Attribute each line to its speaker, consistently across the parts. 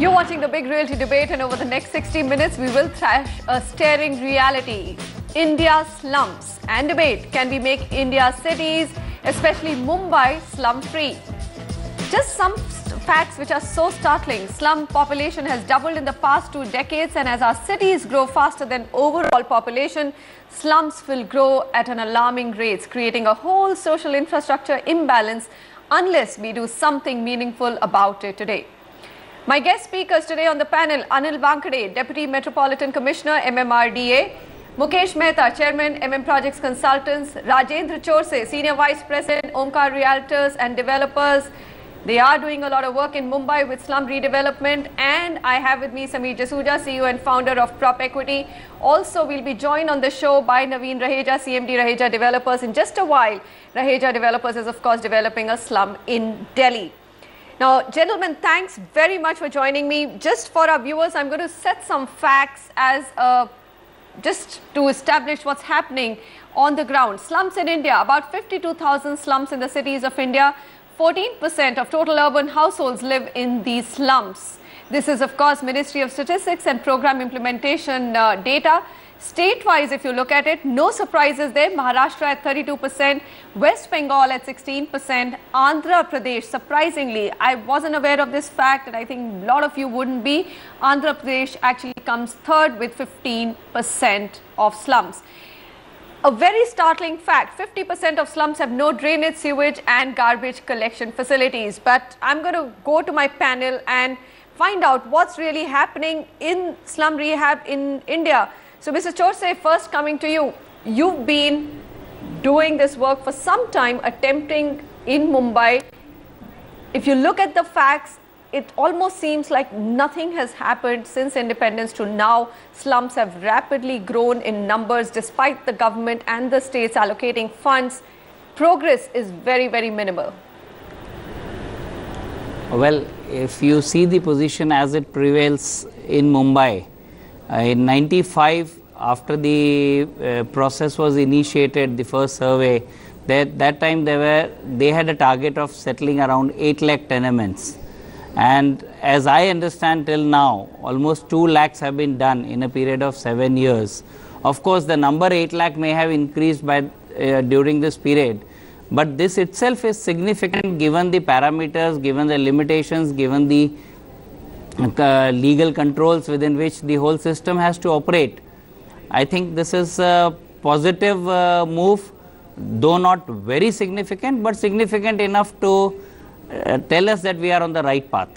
Speaker 1: You're watching the Big Realty Debate, and over the next 60 minutes, we will thrash a staring reality. India's slums and debate. Can we make India's cities, especially Mumbai, slum-free? Just some facts which are so startling. Slum population has doubled in the past 2 decades, and as our cities grow faster than overall population, slums will grow at an alarming rate, creating a whole social infrastructure imbalance unless we do something meaningful about it today. My guest speakers today on the panel: Anil Vankade, Deputy Metropolitan Commissioner, MMRDA; Mukesh Mehta, Chairman, Projects Consultants; Rajendra, Chourse, Senior Vice President, Omkar Realtors and Developers. They are doing a lot of work in Mumbai with slum redevelopment. And I have with me Sameer Jasuja, CEO and founder of Prop Equity. Also, we'll be joined on the show by Naveen Raheja, CMD Raheja Developers. In just a while, Raheja Developers is, of course, developing a slum in Delhi. Now, gentlemen, thanks very much for joining me. Just for our viewers, I'm going to set some facts as just to establish what's happening on the ground. Slums in India: about 52,000 slums in the cities of India. 14% of total urban households live in these slums. This is, of course, Ministry of Statistics and Program Implementation data. State-wise, if you look at it, no surprises there. Maharashtra at 32%, West Bengal at 16%, Andhra Pradesh, surprisingly, I wasn't aware of this fact, and I think a lot of you wouldn't be. Andhra Pradesh actually comes third with 15% of slums. A very startling fact: 50% of slums have no drainage, sewage and garbage collection facilities. But I'm going to go to my panel and find out what's really happening in slum rehab in India. So, Mr. Chourse, first coming to you. You've been doing this work for some time, attempting in Mumbai. If you look at the facts, it almost seems like nothing has happened since independence to now. Slums have rapidly grown in numbers despite the government and the states allocating funds. Progress is very, very minimal.
Speaker 2: Well, if you see the position as it prevails in Mumbai, in 95, after the process was initiated, the first survey, that time they had a target of settling around 8 lakh tenements. And as I understand, till now, almost 2 lakhs have been done in a period of 7 years. Of course, the number 8 lakh may have increased by during this period, but this itself is significant given the parameters, given the limitations, given the legal controls within which the whole system has to operate. I think this is a positive move, though not very significant, but significant enough to tell us that we are on the right path.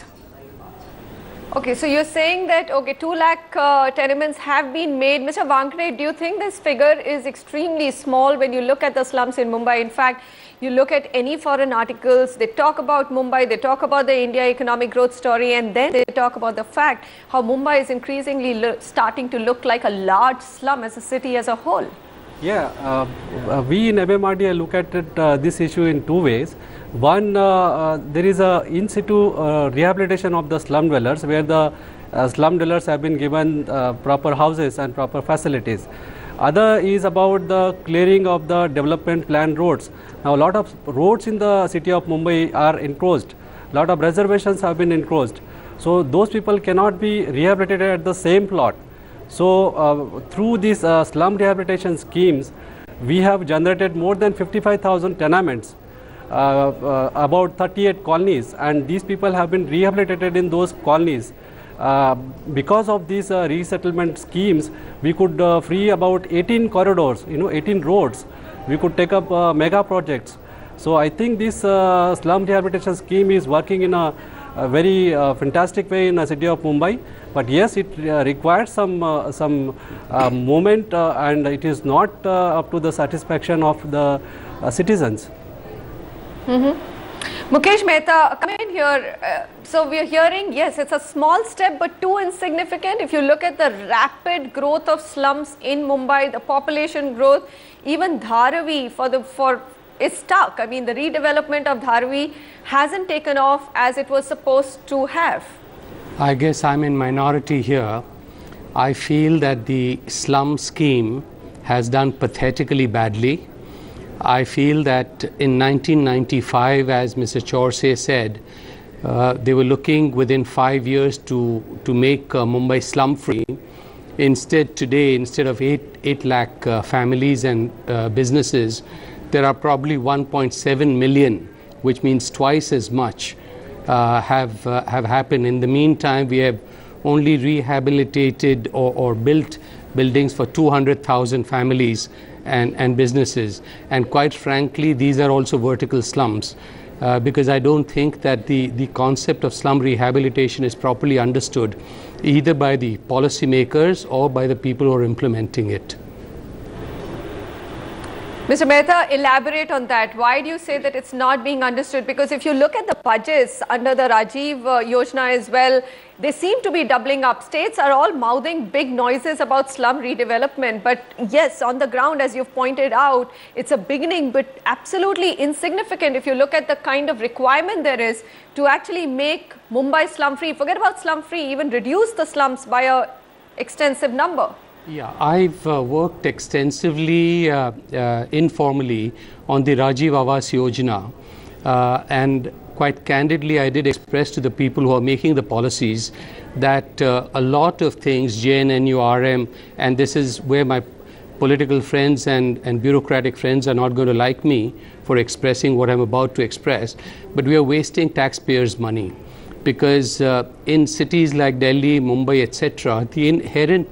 Speaker 1: Okay, so you're saying that, okay, 2 lakh tenements have been made. Mr. Vankade, do you think this figure is extremely small when you look at the slums in Mumbai? In fact, you look at any foreign articles, they talk about Mumbai, they talk about the India economic growth story, and then they talk about the fact how Mumbai is increasingly starting to look like a large slum as a city as a whole.
Speaker 3: Yeah, we in MMRDA look at it, this issue in 2 ways. One, there is a in situ rehabilitation of the slum dwellers, where the slum dwellers have been given proper houses and proper facilities. Other is about the clearing of the development plan roads. Now, a lot of roads in the city of Mumbai are encroached. A lot of reservations have been encroached. So, those people cannot be rehabilitated at the same plot. So, through these slum rehabilitation schemes, we have generated more than 55,000 tenements, about 38 colonies, and these people have been rehabilitated in those colonies. Because of these resettlement schemes, we could free about 18 corridors, 18 roads. We could take up mega projects. So I think this slum rehabilitation scheme is working in a very fantastic way in the city of Mumbai. But yes, it requires some movement, and it is not up to the satisfaction of the citizens.
Speaker 1: Mukesh Mehta, come in here. So we are hearing, yes, it's a small step, but too insignificant. If you look at the rapid growth of slums in Mumbai, the population growth, even Dharavi is stuck. I mean, the redevelopment of Dharavi hasn't taken off as it was supposed to have.
Speaker 4: I guess I'm in minority here. I feel that the slum scheme has done pathetically badly. I feel that in 1995, as Mr. Chourse said, They were looking within 5 years to make Mumbai slum-free. Instead, today, instead of 8 lakh families and businesses, there are probably 1.7 million, which means twice as much have happened. In the meantime, we have only rehabilitated or built buildings for 200,000 families and businesses. And quite frankly, these are also vertical slums. Because I don't think that the concept of slum rehabilitation is properly understood either by the policymakers or by the people who are implementing it.
Speaker 1: Mr. Mehta, elaborate on that. Why do you say that it's not being understood? Because if you look at the budgets under the Rajiv Yojana as well, they seem to be doubling up. States are all mouthing big noises about slum redevelopment. But yes, on the ground, as you've pointed out, it's a beginning, but absolutely insignificant if you look at the kind of requirement there is to actually make Mumbai slum-free. Forget about slum-free, even reduce the slums by an extensive number.
Speaker 4: Yeah, I've worked extensively informally on the Rajiv Awas Yojana, and quite candidly I did express to the people who are making the policies that a lot of things, JNNU, RM, and this is where my political friends and bureaucratic friends are not going to like me for expressing what I'm about to express, but we are wasting taxpayers' money because in cities like Delhi, Mumbai, etc., the inherent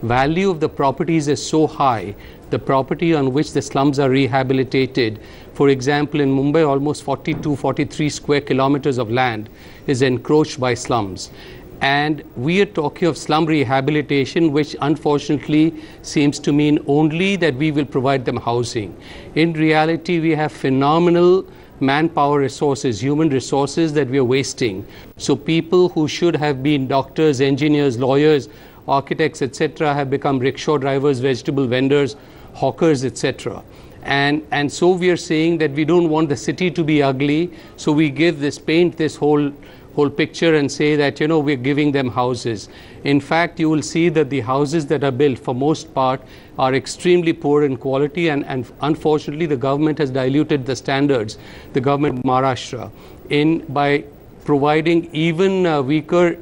Speaker 4: value of the properties is so high. The property on which the slums are rehabilitated, for example, in Mumbai, almost 43 square kilometers of land is encroached by slums. And we are talking of slum rehabilitation, which unfortunately seems to mean only that we will provide them housing. In reality, we have phenomenal manpower resources, human resources that we are wasting. So people who should have been doctors, engineers, lawyers, architects, etc., have become rickshaw drivers, vegetable vendors, hawkers, etc. And so we are saying that we don't want the city to be ugly, so we paint this whole picture and say that, you know, we're giving them houses. In fact, you will see that the houses that are built, for most part, are extremely poor in quality, and unfortunately the government has diluted the standards, the government of Maharashtra, by providing even weaker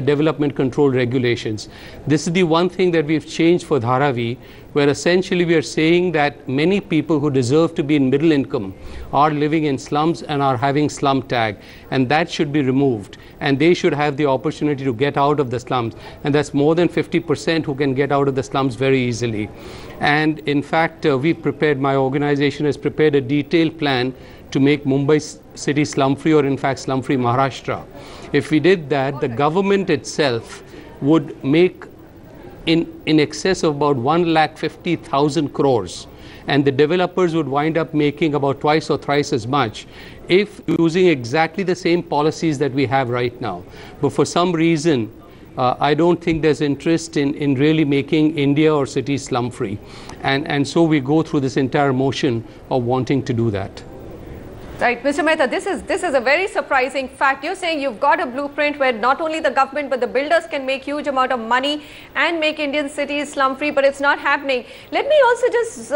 Speaker 4: development control regulations. This is the one thing that we've changed for Dharavi, where essentially we are saying that many people who deserve to be in middle income are living in slums and are having slum tag, and that should be removed, and they should have the opportunity to get out of the slums, and that's more than 50% who can get out of the slums very easily. And in fact, my organization has prepared a detailed plan to make Mumbai city slum-free, or in fact slum-free Maharashtra. If we did that, the government itself would make in excess of about 1,50,000 crores, and the developers would wind up making about twice or thrice as much if using exactly the same policies that we have right now. But for some reason, I don't think there's interest in really making India or cities slum-free. And so we go through this entire motion of wanting to do that.
Speaker 1: Right, Mr. Mehta, this is a very surprising fact. You're saying you've got a blueprint where not only the government but the builders can make huge amount of money and make Indian cities slum-free, but it's not happening. Let me also just,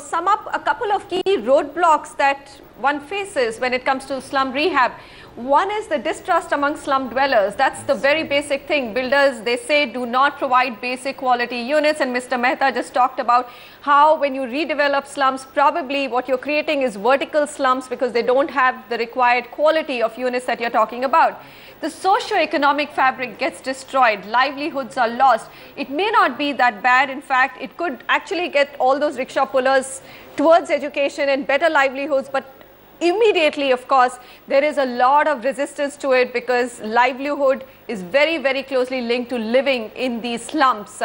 Speaker 1: sum up a couple of key roadblocks that one faces when it comes to slum rehab. One is the distrust among slum dwellers. That's the very basic thing. Builders, they say, do not provide basic quality units. And Mr. Mehta just talked about how when you redevelop slums, probably what you're creating is vertical slums because they don't have the required quality of units that you're talking about. The socio-economic fabric gets destroyed. Livelihoods are lost. It may not be that bad. In fact, it could actually get all those rickshaw pullers towards education and better livelihoods. But immediately, of course, there is a lot of resistance to it because livelihood is very, very closely linked to living in these slums.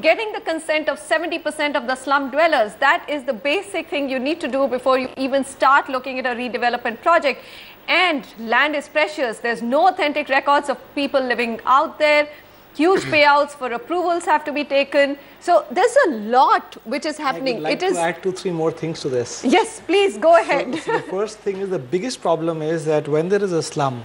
Speaker 1: Getting the consent of 70% of the slum dwellers, that is the basic thing you need to do before you even start looking at a redevelopment project. And land is precious. There's no authentic records of people living out there. Huge payouts for approvals have to be taken. So there's a lot which is happening.
Speaker 5: I would like to add 2-3 more things to this.
Speaker 1: Yes, please go ahead.
Speaker 5: So the first thing is, the biggest problem is that when there is a slum,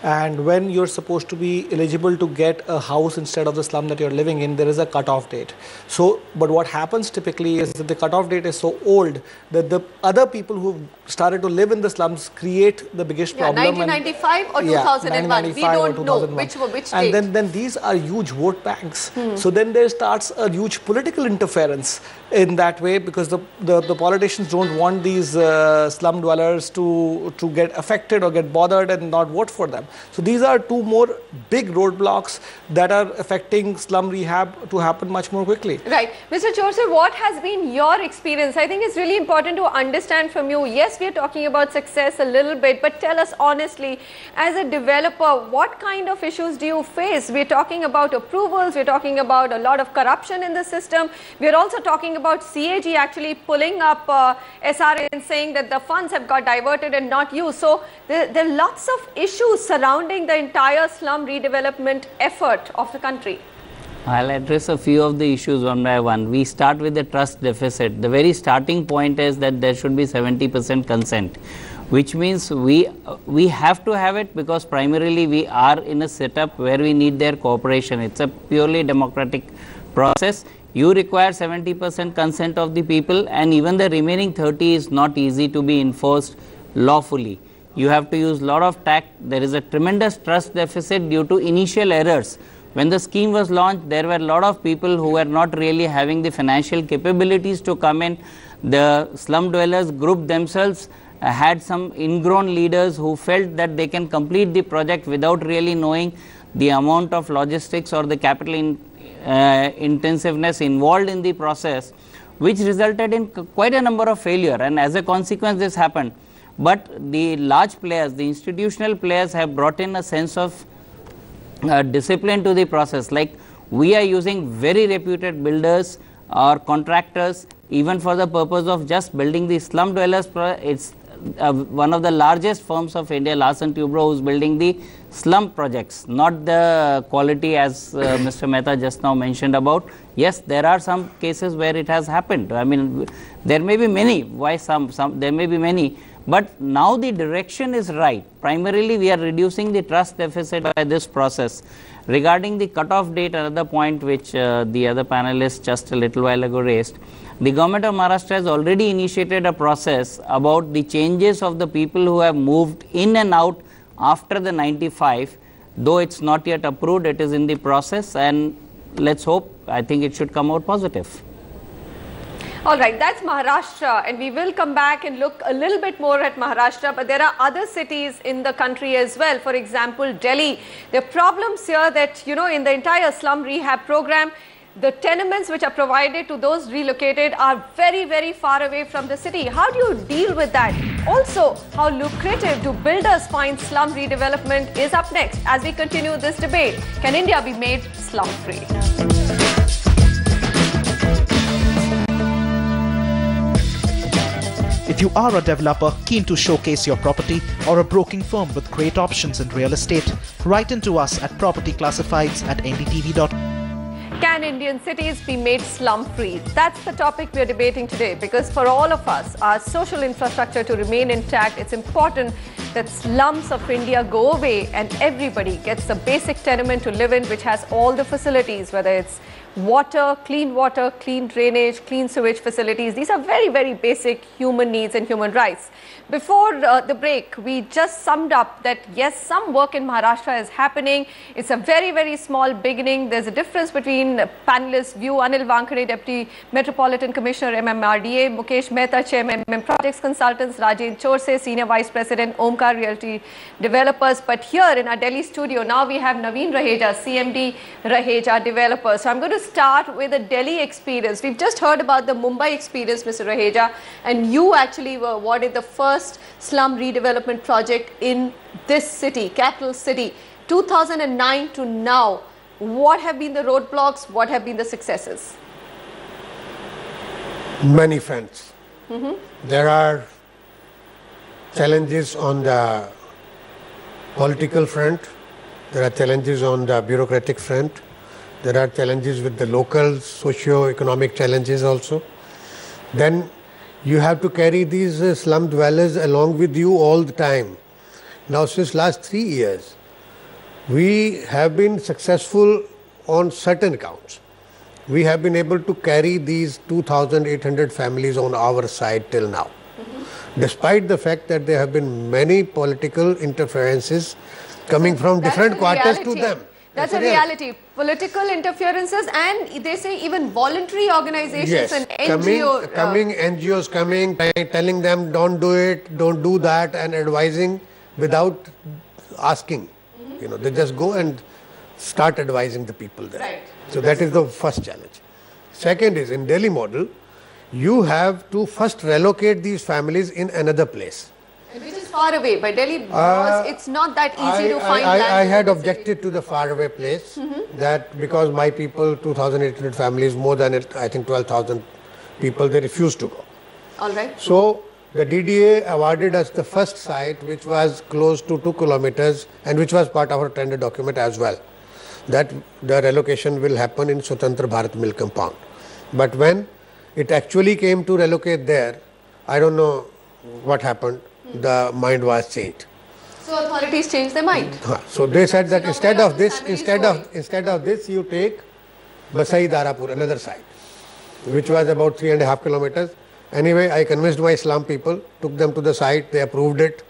Speaker 5: And when you're supposed to be eligible to get a house instead of the slum that you're living in, there is a cutoff date. So, but what happens typically is that the cutoff date is so old that the other people who started to live in the slums create the biggest problem.
Speaker 1: 1995 or 2001, we don't know which date.
Speaker 5: And then these are huge vote banks. So then there starts a huge political interference in that way, because the politicians don't want these slum dwellers to get affected or get bothered and not vote for them. So these are two more big roadblocks that are affecting slum rehab to happen much more quickly.
Speaker 1: Right. Mr. Chourse, what has been your experience? I think it's really important to understand from you. Yes, we are talking about success a little bit, but tell us honestly, as a developer, what kind of issues do you face? We're talking about approvals, we're talking about a lot of corruption in the system. We're also talking about CAG actually pulling up SRA and saying that the funds have got diverted and not used. So there are lots of issues surrounding the entire slum redevelopment effort of the country.
Speaker 2: I'll address a few of the issues one by one. We start with the trust deficit. The very starting point is that there should be 70% consent, which means we have to have it, because primarily we are in a setup where we need their cooperation. It's a purely democratic process. You require 70% consent of the people, and even the remaining 30 is not easy to be enforced lawfully. You have to use a lot of tact. There is a tremendous trust deficit due to initial errors. When the scheme was launched, there were a lot of people who were not really having the financial capabilities to come in. The slum dwellers group themselves had some ingrown leaders who felt that they can complete the project without really knowing the amount of logistics or the capital intensiveness involved in the process, which resulted in quite a number of failure, and as a consequence this happened. But the large players, the institutional players, have brought in a sense of discipline to the process. Like, we are using very reputed builders or contractors even for the purpose of just building the slum dwellers. It's one of the largest firms of India, Larsen Toubro, who's building the slum projects, not the quality as Mr. Mehta just now mentioned about. Yes, there are some cases where it has happened. I mean, there may be many. Why some there may be many. But now the direction is right. Primarily, we are reducing the trust deficit by this process. Regarding the cutoff date, another point which the other panelists just a little while ago raised, the government of Maharashtra has already initiated a process about the changes of the people who have moved in and out after the 95. Though it's not yet approved, it is in the process, and let's hope, I think it should come out positive.
Speaker 1: All right, that's Maharashtra, and we will come back and look a little bit more at Maharashtra, but there are other cities in the country as well. For example, Delhi. There are problems here that, in the entire slum rehab program, the tenements which are provided to those relocated are very, very far away from the city. How do you deal with that? Also, how lucrative do builders find slum redevelopment is up next as we continue this debate. Can India be made slum-free?
Speaker 6: If you are a developer keen to showcase your property, or a broking firm with great options in real estate, write into us at propertyclassifieds@ndtv.com.
Speaker 1: Can Indian cities be made slum-free? That's the topic we are debating today, because for all of us, our social infrastructure to remain intact, it's important that slums of India go away and everybody gets the basic tenement to live in, which has all the facilities, whether it's water, clean drainage, clean sewage facilities. These are very, very basic human needs and human rights. Before the break, we just summed up that yes, some work in Maharashtra is happening. It's a very, very small beginning. There's a difference between panelists' view. Anil Wankhede, Deputy Metropolitan Commissioner, MMRDA, Mukesh Mehta, Chairman, Projects Consultants, Rajendra Chourse, Senior Vice President, Omkar Realtors Developers. But here in our Delhi studio, now we have Naveen Raheja, CMD Raheja Developers. So I'm going to start with the Delhi experience. We've just heard about the Mumbai experience, Mr. Raheja, and you actually were awarded the first slum redevelopment project in this city, capital city. 2009 to now, what have been the roadblocks? What have been the successes?
Speaker 7: Many fronts. There are challenges on the political front. There are challenges on the bureaucratic front. There are challenges with the local socio-economic challenges also. Then you have to carry these slum dwellers along with you all the time. Now, since last 3 years, We have been successful on certain counts. We have been able to carry these 2,800 families on our side till now. Despite the fact that there have been many political interferences coming from different quarters to them.
Speaker 1: That's a reality. Political interferences, and they say even voluntary organizations and NGOs.
Speaker 7: NGOs coming, telling them don't do it, don't do that, and advising without asking. You know, they just go and start advising the people there.
Speaker 1: Right.
Speaker 7: So that is the first challenge. Second is, in Delhi model, you have to first relocate these families in another place.
Speaker 1: Which is far away. By Delhi, because it's not that easy to find land.
Speaker 7: I had objected to the faraway place, that because my people, 2,800 families, more than it, I think 12,000 people, they refused to go.
Speaker 1: All right.
Speaker 7: So the DDA awarded us the first site, which was close to 2 kilometers and which was part of our tender document as well, that the relocation will happen in Swatantra Bharat Mill compound. But when it actually came to relocate there, I don't know what happened. The mind was changed.
Speaker 1: So authorities changed their mind.
Speaker 7: So they said that instead of this, you take Basai Darapur, another site, which was about 3.5 kilometers. Anyway, I convinced my slum people, took them to the site, they approved it.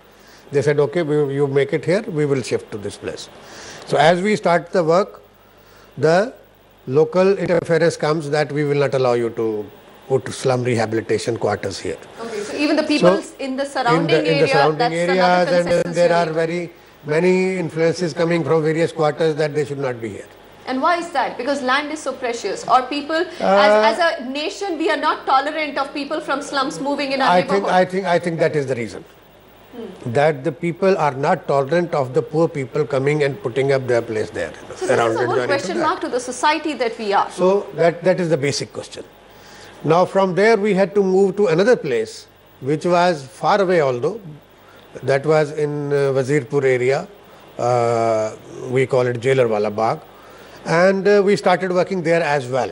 Speaker 7: They said, okay, you make it here, we will shift to this place. So as we start the work, the local interference comes that we will not allow you to put slum rehabilitation quarters here.
Speaker 1: Okay, so even the people in the surrounding
Speaker 7: areas, and there are very many influences coming from various quarters that they should not be here.
Speaker 1: And why is that? Because land is so precious, or people, as a nation, we are not tolerant of people from slums moving in our neighborhood.
Speaker 7: I think that is the reason. That the people are not tolerant of the poor people coming and putting up their place there.
Speaker 1: So there is a whole question mark to the society that we are.
Speaker 7: So that is the basic question. Now from there we had to move to another place, which was far away, although that was in Wazirpur area. We call it Jailerwala Bagh, and we started working there as well.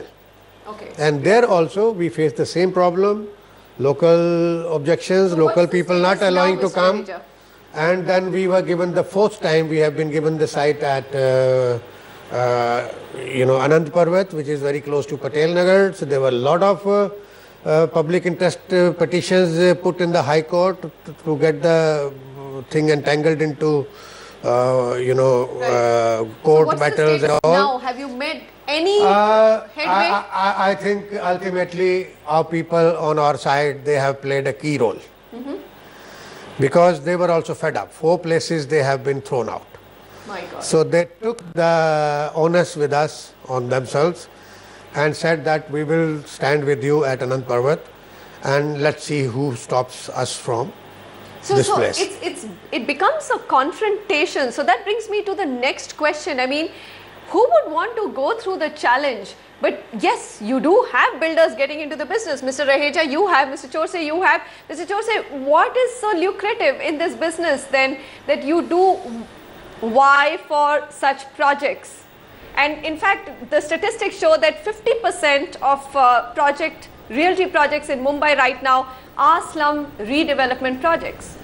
Speaker 1: Okay.
Speaker 7: And there also we faced the same problem. Local objections, so local people not allowing to come. And then we were given the fourth time, we have been given the site at Anand Parvat, which is very close to Patel Nagar. So there were a lot of public interest petitions put in the High Court to get the thing entangled into court battles and all.
Speaker 1: Now, have you made any headway?
Speaker 7: I think ultimately our people on our side, they have played a key role. Because they were also fed up. 4 places they have been thrown out.
Speaker 1: My God.
Speaker 7: So they took the onus with us on themselves and said that we will stand with you at Anand Parvat and let's see who stops us from this place.
Speaker 1: It becomes a confrontation. So that brings me to the next question. I mean, who would want to go through the challenge? But yes, you do have builders getting into the business. Mr. Raheja, you have. Mr. Chourse, you have. Mr. Chourse, what is so lucrative in this business then that you do vie for such projects? And in fact, the statistics show that 50% of realty projects in Mumbai right now are slum redevelopment projects.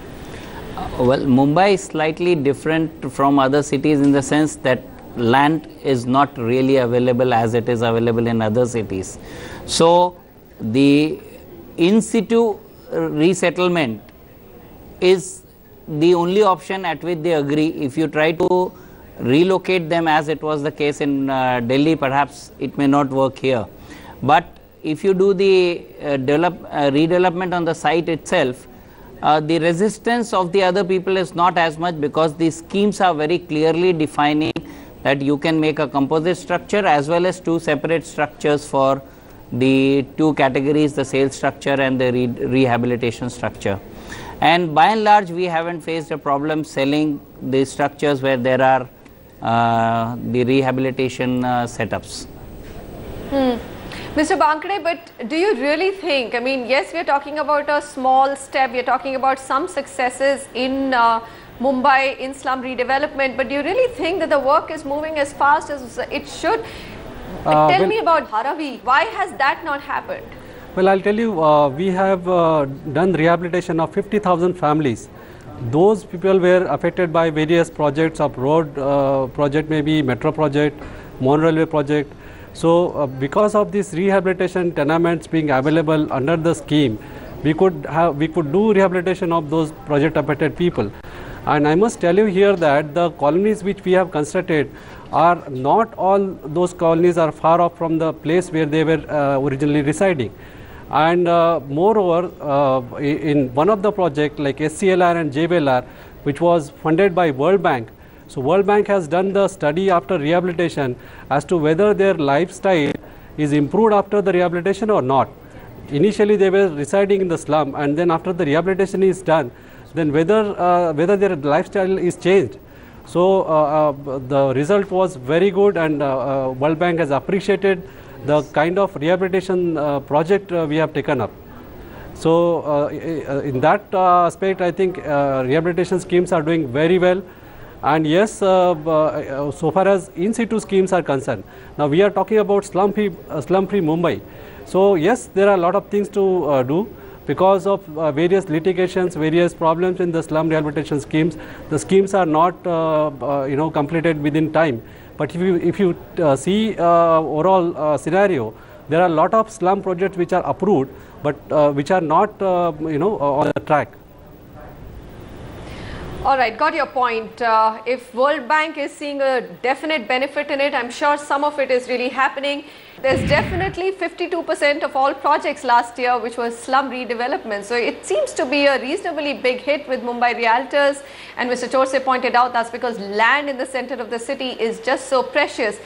Speaker 2: Well, Mumbai is slightly different from other cities in the sense that land is not really available as it is available in other cities. So the in situ resettlement is the only option at which they agree. If you try to relocate them as it was the case in Delhi, perhaps it may not work here. But if you do the redevelopment on the site itself, the resistance of the other people is not as much, because the schemes are very clearly defining that you can make a composite structure as well as 2 separate structures for the 2 categories, the sales structure and the rehabilitation structure. And by and large, we haven't faced a problem selling the structures where there are the rehabilitation setups.
Speaker 1: Mr. Bankade, but do you really think, I mean, yes, we are talking about a small step, we are talking about some successes in Mumbai in slum redevelopment, but do you really think that the work is moving as fast as it should? Tell me about Dharavi. Why has that not happened?
Speaker 3: Well, I'll tell you, we have done rehabilitation of 50,000 families those people were affected by various projects of road project, maybe metro project, monorailway project. So because of this rehabilitation tenements being available under the scheme, we could do rehabilitation of those project affected people. And I must tell you here that the colonies which we have constructed are not all those colonies are far off from the place where they were originally residing. And moreover, in one of the projects like SCLR and JVLR, which was funded by World Bank, so World Bank has done the study after rehabilitation as to whether their lifestyle is improved after the rehabilitation or not. Initially they were residing in the slum, and then after the rehabilitation is done, then whether their lifestyle is changed. So the result was very good, and World Bank has appreciated the kind of rehabilitation project we have taken up. So in that aspect, I think rehabilitation schemes are doing very well. And yes, so far as in situ schemes are concerned, now we are talking about slum-free Mumbai. So yes, there are a lot of things to do. Because of various litigations, various problems in the slum rehabilitation schemes, the schemes are not completed within time. But if you see overall scenario, there are a lot of slum projects which are approved, but which are not on the track.
Speaker 1: All right, got your point. If World Bank is seeing a definite benefit in it, I'm sure some of it is really happening. There's definitely 52% of all projects last year which was slum redevelopment. So it seems to be a reasonably big hit with Mumbai Realtors. And Mr. Chourse pointed out that's because land in the center of the city is just so precious.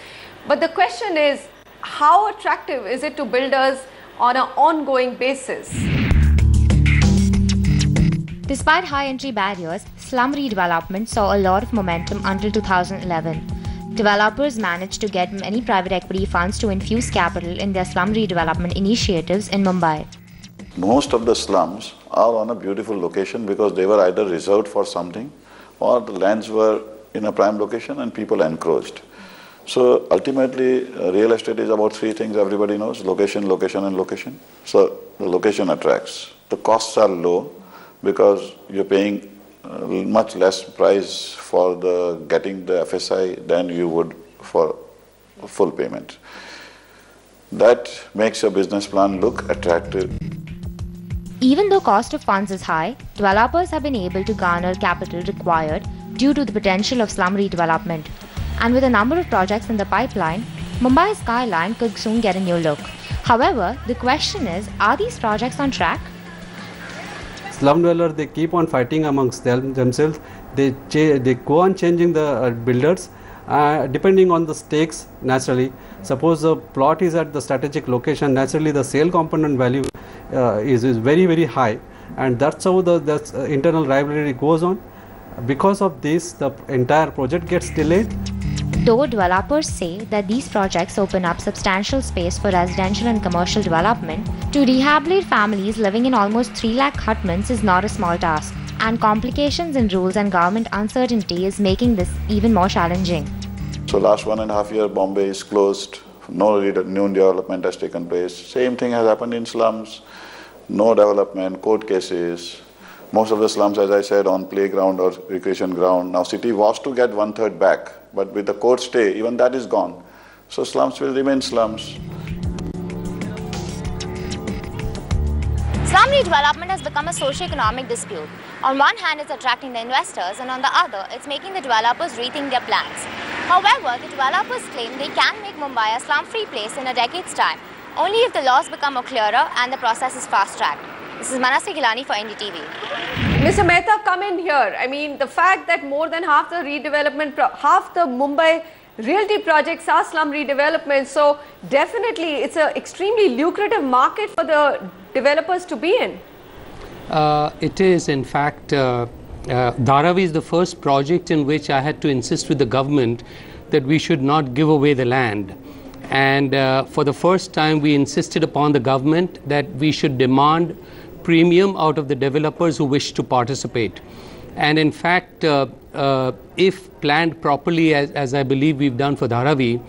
Speaker 1: But the question is, how attractive is it to builders on an ongoing basis?
Speaker 8: Despite high entry barriers, slum redevelopment saw a lot of momentum until 2011. Developers managed to get many private equity funds to infuse capital in their slum redevelopment initiatives in Mumbai.
Speaker 9: Most of the slums are on a beautiful location because they were either reserved for something or the lands were in a prime location and people encroached. So ultimately, real estate is about three things everybody knows: location, location and location. So the location attracts. The costs are low because you're paying much less price for getting the FSI than you would for full payment. That makes your business plan look attractive.
Speaker 8: Even though cost of funds is high, developers have been able to garner capital required due to the potential of slum redevelopment. And with a number of projects in the pipeline, Mumbai's skyline could soon get a new look. However, the question is, are these projects on track?
Speaker 3: Slum dwellers, they keep on fighting amongst themselves. They go on changing the builders depending on the stakes. Naturally, suppose the plot is at the strategic location, naturally the sale component value is very, very high, and that's how the internal rivalry goes on. Because of this, the entire project gets delayed.
Speaker 8: Though developers say that these projects open up substantial space for residential and commercial development, to rehabilitate families living in almost 3 lakh hutments is not a small task, and complications in rules and government uncertainty is making this even more challenging.
Speaker 9: So last 1.5 years, Bombay is closed, no new development has taken place. Same thing has happened in slums, no development, court cases. Most of the slums, as I said, on playground or recreation ground. Now city was to get 1/3 back, but with the court stay, even that is gone. So slums will remain slums.
Speaker 8: Slum redevelopment has become a socio-economic dispute. On one hand, it's attracting the investors, and on the other, it's making the developers rethink their plans. However, the developers claim they can make Mumbai a slum-free place in a decade's time, only if the laws become more clearer and the process is fast-tracked. This is Manasi Gilani for NDTV.
Speaker 1: Mr. Mehta, come in here. I mean, the fact that more than half the redevelopment, half the Mumbai realty projects are slum redevelopment. So definitely it's an extremely lucrative market for the developers to be in.
Speaker 4: It is, in fact, Dharavi is the first project in which I had to insist with the government that we should not give away the land. And for the first time, we insisted upon the government that we should demand premium out of the developers who wish to participate. And in fact, if planned properly, as I believe we've done for Dharavi,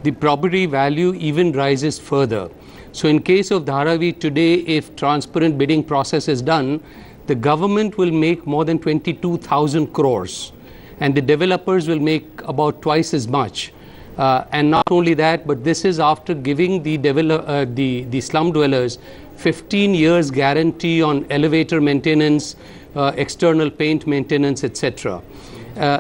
Speaker 4: the property value even rises further. So in case of Dharavi today, if transparent bidding process is done, the government will make more than 22,000 crores and the developers will make about twice as much. And not only that, but this is after giving the slum dwellers 15 years guarantee on elevator maintenance, external paint maintenance, etc.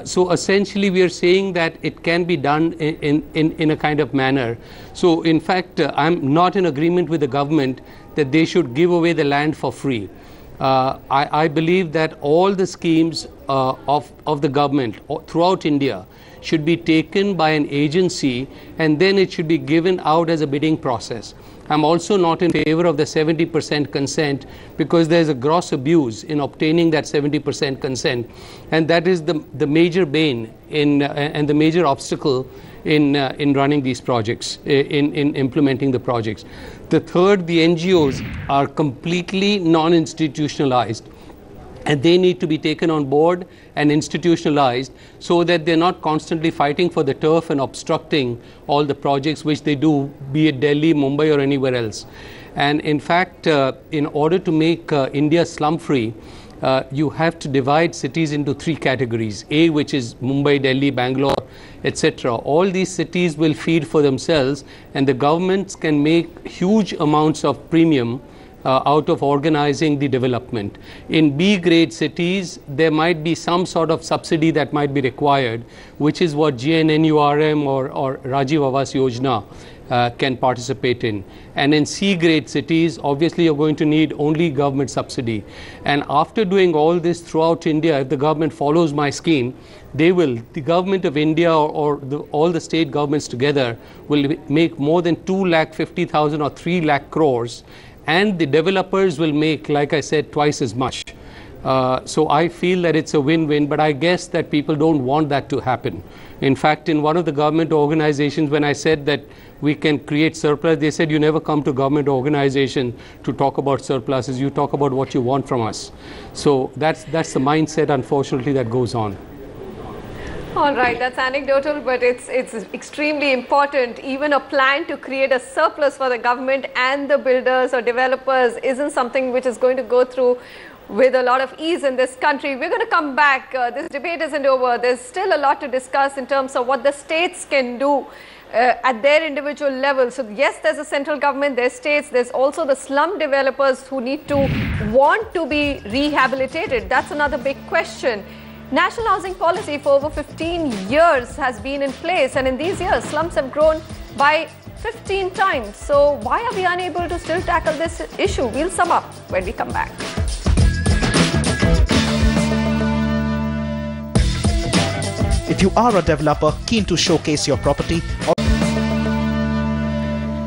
Speaker 4: So essentially we are saying that it can be done in a kind of manner. So in fact, I'm not in agreement with the government that they should give away the land for free. I believe that all the schemes of the government throughout India should be taken by an agency and then it should be given out as a bidding process. I'm also not in favor of the 70% consent because there's a gross abuse in obtaining that 70% consent, and that is the major bane and the major obstacle in running these projects, in implementing the projects. The third, the NGOs are completely non-institutionalized, and they need to be taken on board and institutionalized so that they're not constantly fighting for the turf and obstructing all the projects which they do, be it Delhi, Mumbai or anywhere else. And in fact, in order to make India slum-free, you have to divide cities into three categories. A, which is Mumbai, Delhi, Bangalore, etc. All these cities will feed for themselves and the governments can make huge amounts of premium out of organizing the development. In B grade cities, there might be some sort of subsidy that might be required, which is what GNNURM or Rajiv Awas Yojana can participate in. And in C grade cities, obviously you're going to need only government subsidy. And after doing all this throughout India, if the government follows my scheme, the government of India or all the state governments together will make more than 2,50,000 or 3 lakh crores. And the developers will make, like I said, twice as much. So I feel that it's a win-win, but I guess that people don't want that to happen. In fact, in one of the government organizations, when I said that we can create surplus, they said, you never come to government organization to talk about surpluses, you talk about what you want from us. So that's the mindset, unfortunately, that goes on.
Speaker 1: All right, that's anecdotal, but it's extremely important. Even a plan to create a surplus for the government and the builders or developers isn't something which is going to go through with a lot of ease in this country. We're going to come back. This debate isn't over. There's still a lot to discuss in terms of what the states can do at their individual level. So yes, there's a central government, there's states, there's also the slum developers who need to want to be rehabilitated. That's another big question. National housing policy for over 15 years has been in place, and in these years slums have grown by 15 times. So why are we unable to still tackle this issue? We'll sum up when we come back.
Speaker 6: If you are a developer keen to showcase your property,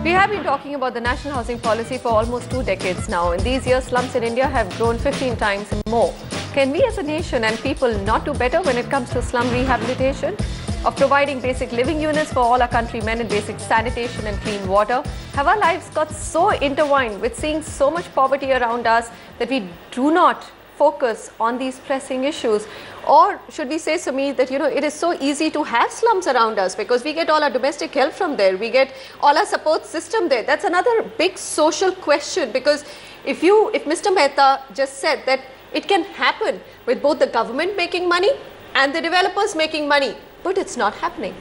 Speaker 1: we have been talking about the national housing policy for almost 2 decades now. In these years, slums in India have grown 15 times and more. Can we as a nation and people not do better when it comes to slum rehabilitation? Of providing basic living units for all our countrymen and basic sanitation and clean water? Have our lives got so intertwined with seeing so much poverty around us that we do not focus on these pressing issues? Or should we say, Sumit, that it is so easy to have slums around us because we get all our domestic help from there, we get all our support system there? That's another big social question, because if Mr. Mehta just said that it can happen with both the government making money and the developers making money, but it's not happening.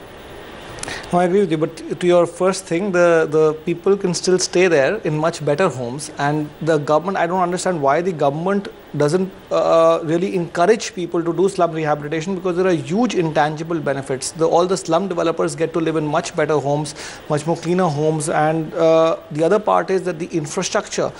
Speaker 5: No, I agree with you, but to your first thing, the people can still stay there in much better homes, and the government, I don't understand why the government doesn't really encourage people to do slum rehabilitation, because there are huge intangible benefits. All the slum developers get to live in much better homes, much more cleaner homes, and the other part is that the infrastructure.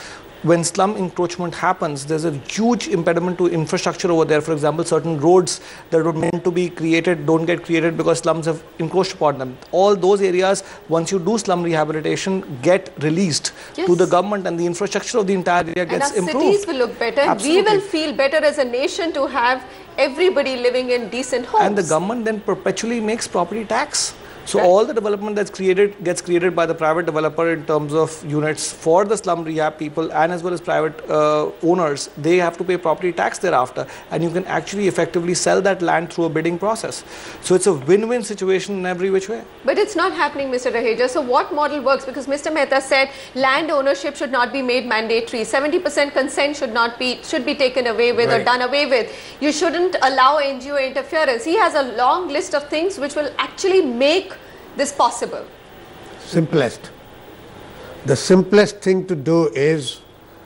Speaker 5: When slum encroachment happens, there's a huge impediment to infrastructure over there. For example, certain roads that were meant to be created don't get created because slums have encroached upon them. All those areas, once you do slum rehabilitation, get released to the government, and the infrastructure of the entire area gets improved.
Speaker 1: And our cities will look better.
Speaker 5: Absolutely.
Speaker 1: We will feel better as a nation to have everybody living in decent homes.
Speaker 5: And the government then perpetually makes property tax. So all the development that's created gets created by the private developer in terms of units for the slum rehab people, and as well as private owners. They have to pay property tax thereafter, and you can actually effectively sell that land through a bidding process. So it's a win-win situation in every which way.
Speaker 1: But it's not happening, Mr. Raheja. So what model works? Because Mr. Mehta said land ownership should not be made mandatory. 70% consent should be taken away with or done away with. You shouldn't allow NGO interference. He has a long list of things which will actually make this possible.
Speaker 7: Simplest. The simplest thing to do is,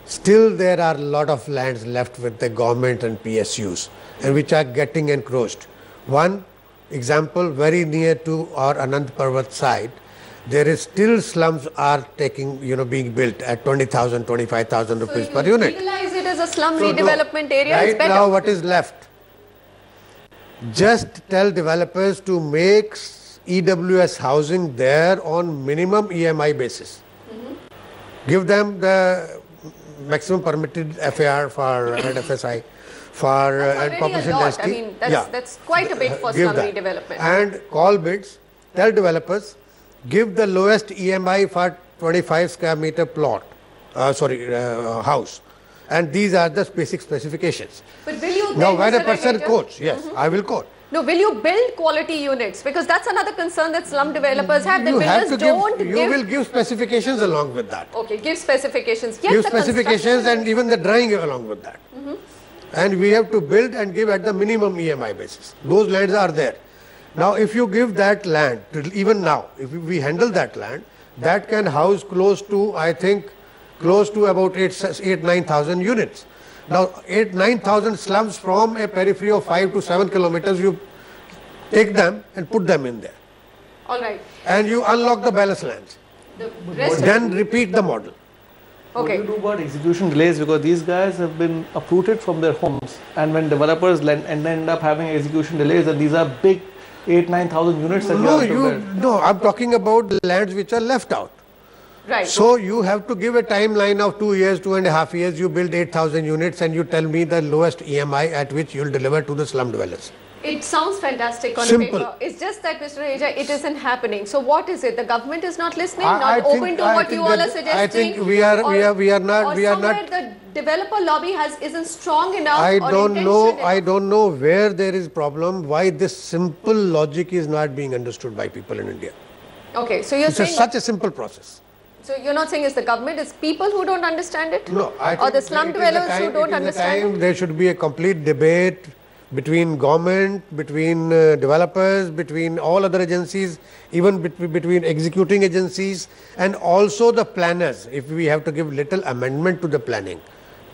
Speaker 7: still there are a lot of lands left with the government and PSUs and which are getting encroached. One example, very near to our Anand Parvat side, there is still slums are being built at 20,000, 25,000 rupees per unit.
Speaker 1: Legalize it as a slum redevelopment area.
Speaker 7: Right now what is left? Just tell developers to make EWS housing there on minimum EMI basis. Give them the maximum permitted FAR for FSI for and population density.
Speaker 1: I mean, that's quite a bit for slum redevelopment.
Speaker 7: And call bids, tell developers, give the lowest EMI for 25 square meter plot, house. And these are the basic specifications.
Speaker 1: But will you
Speaker 7: now when a person quotes, yes, I will quote.
Speaker 1: No, will you build quality units? Because that's another concern that slum developers have. That
Speaker 7: You will give specifications along with that.
Speaker 1: Okay, give specifications.
Speaker 7: Give specifications and even the drawing along with that. And we have to build and give at the minimum EMI basis. Those lands are there. Now, if you give that land, even now, if we handle that land, that can house close to, I think, close to about 9,000 units. Now, 9,000 slums from a periphery of 5 to 7 kilometers, you take them and put them in there.
Speaker 1: All right.
Speaker 7: And you unlock the balance lands. Then repeat the model.
Speaker 5: Okay. What do you do about execution delays? Because these guys have been uprooted from their homes, and when developers end up having execution delays, and these are big 8,000-9,000 units that you have to build.
Speaker 7: No, I'm talking about the lands which are left out.
Speaker 1: Right.
Speaker 7: So you have to give a timeline of 2 years, 2.5 years. You build 8,000 units, and you tell me the lowest EMI at which you will deliver to the slum dwellers.
Speaker 1: It sounds fantastic on
Speaker 7: Simple.
Speaker 1: paper. It's just that, Mr. Raheja, it isn't happening. So what is it? The government is not listening, not open to what you all are suggesting.
Speaker 7: I think we are not.
Speaker 1: The developer lobby isn't strong enough.
Speaker 7: I don't know where there is problem. Why this simple logic is not being understood by people in India.
Speaker 1: Okay, so you're saying
Speaker 7: such a simple process.
Speaker 1: So you're not saying it's the government, it's people who don't understand it?
Speaker 7: No, I think
Speaker 1: or the slum dwellers who don't understand it?
Speaker 7: There should be a complete debate between government, between developers, between all other agencies, even between executing agencies, and also the planners. If we have to give little amendment to the planning,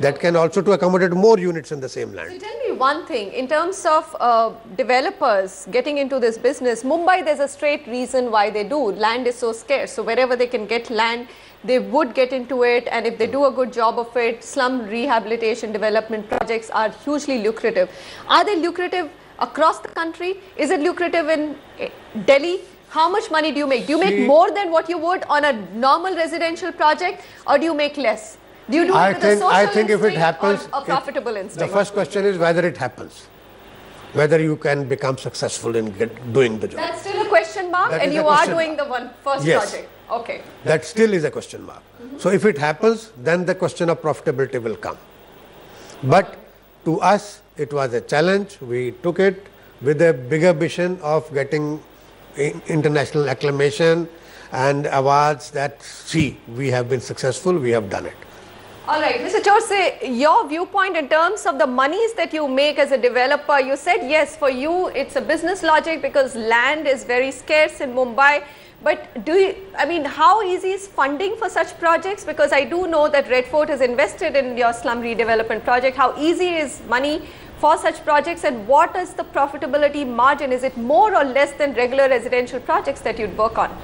Speaker 7: that can also to accommodate more units in the same land.
Speaker 1: So tell me one thing, in terms of developers getting into this business, Mumbai, there's a straight reason why they do. Land is so scarce, so wherever they can get land, they would get into it, and if they do a good job of it, slum rehabilitation development projects are hugely lucrative. Are they lucrative across the country? Is it lucrative in Delhi? How much money do you make? Do you make more than what you would on a normal residential project, or do you make less? Do you do it with a social
Speaker 7: if it happens,
Speaker 1: or a profitable instinct?
Speaker 7: The first question is whether it happens, whether you can become successful in doing the job.
Speaker 1: That's still a question mark, and you are doing the first project. Okay.
Speaker 7: That still is a question mark. So if it happens, then the question of profitability will come. But to us, it was a challenge. We took it with a bigger vision of getting international acclamation and awards that, see, we have been successful, we have done it.
Speaker 1: All right, Mr. Chourse, your viewpoint in terms of the monies that you make as a developer, you said yes, for you it's a business logic because land is very scarce in Mumbai. But how easy is funding for such projects? Because I do know that Red Fort has invested in your slum redevelopment project. How easy is money for such projects, and what is the profitability margin? Is it more or less than regular residential projects that you'd work on?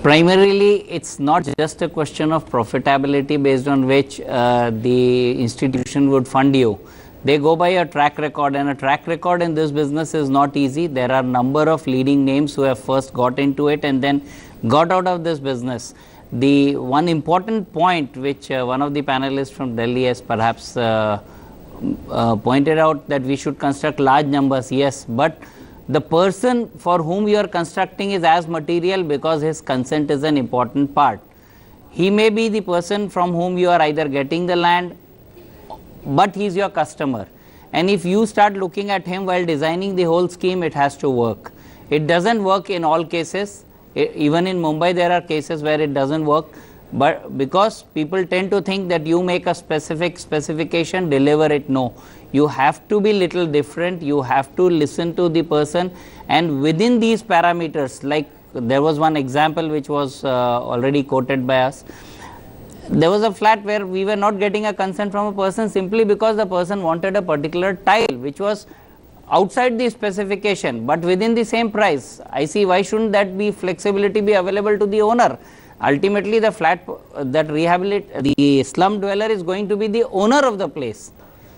Speaker 2: Primarily, it's not just a question of profitability based on which the institution would fund you. They go by a track record, and a track record in this business is not easy. There are a number of leading names who have first got into it and then got out of this business. The one important point which one of the panelists from Delhi has perhaps pointed out, that we should construct large numbers, yes, but The person for whom you are constructing is as material because his consent is an important part. He may be the person from whom you are either getting the land, but he is your customer. And if you start looking at him while designing the whole scheme, it has to work. It doesn't work in all cases. Even in Mumbai, there are cases where it doesn't work. But because people tend to think that you make a specific specification, deliver it. No, you have to be little different. You have to listen to the person, and within these parameters, like there was one example which was already quoted by us. There was a flat where we were not getting a consent from a person simply because the person wanted a particular tile which was outside the specification but within the same price. I see why shouldn't that be flexibility be available to the owner. Ultimately the flat the slum dweller is going to be the owner of the place.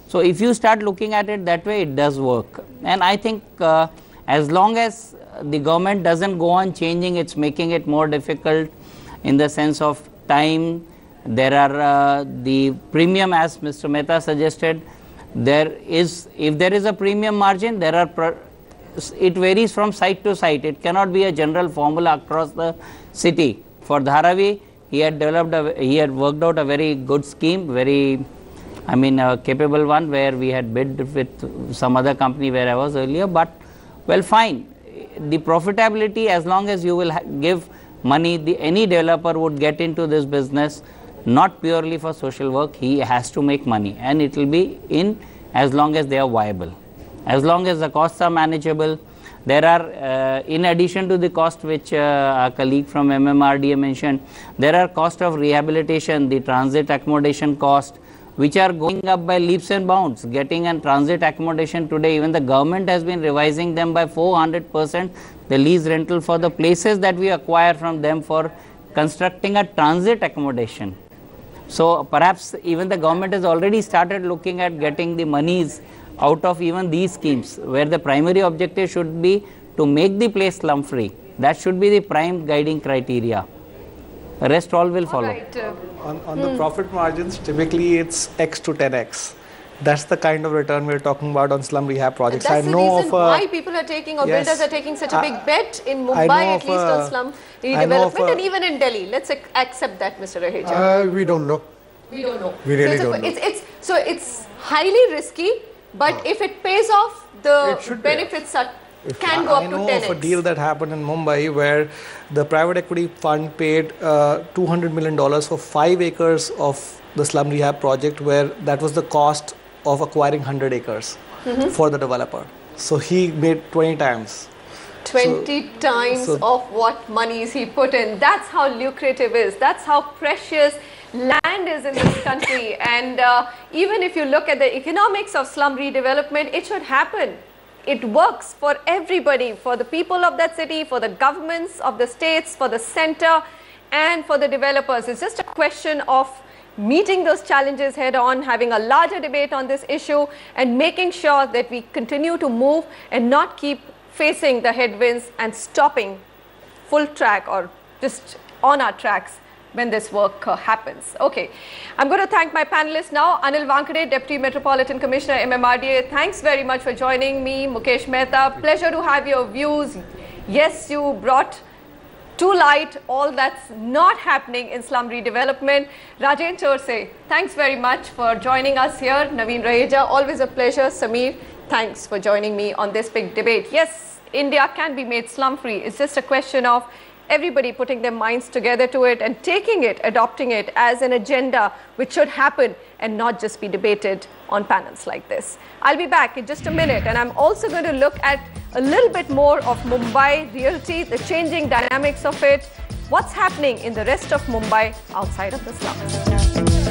Speaker 2: So if you start looking at it that way, it does work. And I think as long as the government doesn't go on changing, it's making it more difficult in the sense of time. There are the premium, as Mr. Mehta suggested. If there is a premium margin, it varies from site to site. It cannot be a general formula across the city. For Dharavi, he had worked out a very good scheme, a capable one, where we had bid with some other company where I was earlier. But well, fine. The profitability, as long as you will give money, any developer would get into this business not purely for social work. He has to make money, and it will be in as long as they are viable, as long as the costs are manageable. There are in addition to the cost which our colleague from MMRDA mentioned, there are cost of rehabilitation, the transit accommodation cost, which are going up by leaps and bounds. Getting a transit accommodation today, even the government has been revising them by 400%, the lease rental for the places that we acquire from them for constructing a transit accommodation. So perhaps even the government has already started looking at getting the monies out of even these schemes, where the primary objective should be to make the place slum free. That should be the prime guiding criteria. The rest all will follow.
Speaker 5: Right. On the profit margins, typically it's X to 10X. That's the kind of return we're talking about on slum rehab projects.
Speaker 1: That's the reason why people are taking, or builders are taking such a big bet in Mumbai, at least on slum redevelopment, and even in Delhi. Let's accept that, Mr. Raheja.
Speaker 7: We don't know.
Speaker 1: We don't know.
Speaker 7: We really don't know.
Speaker 1: So it's highly risky, but if it pays off, the benefits can go up to 10x.
Speaker 5: I know of a deal that happened in Mumbai where the private equity fund paid $200 million for 5 acres of the slum rehab project, where that was the cost of acquiring 100 acres for the developer. So he made 20 times.
Speaker 1: 20 times of what monies he put in. That's how lucrative it is. That's how precious land is in this country. And even if you look at the economics of slum redevelopment, it should happen. It works for everybody, for the people of that city, for the governments of the states, for the center, and for the developers. It's just a question of meeting those challenges head on, having a larger debate on this issue, and making sure that we continue to move and not keep facing the headwinds and stopping full track or just on our tracks when this work happens. Okay, I'm going to thank my panelists now. Anil Vankade, Deputy Metropolitan Commissioner, MMRDA. Thanks very much for joining me. Mukesh Mehta, pleasure to have your views. Yes, you brought to light all that's not happening in slum redevelopment. Rajendra, Chourse, thanks very much for joining us here. Naveen Raheja, always a pleasure. Samir, thanks for joining me on this big debate. Yes, India can be made slum free. It's just a question of everybody putting their minds together to it and taking it, adopting it as an agenda which should happen and not just be debated on panels like this. I'll be back in just a minute, and I'm also going to look at a little bit more of Mumbai realty, the changing dynamics of it, what's happening in the rest of Mumbai outside of the slums.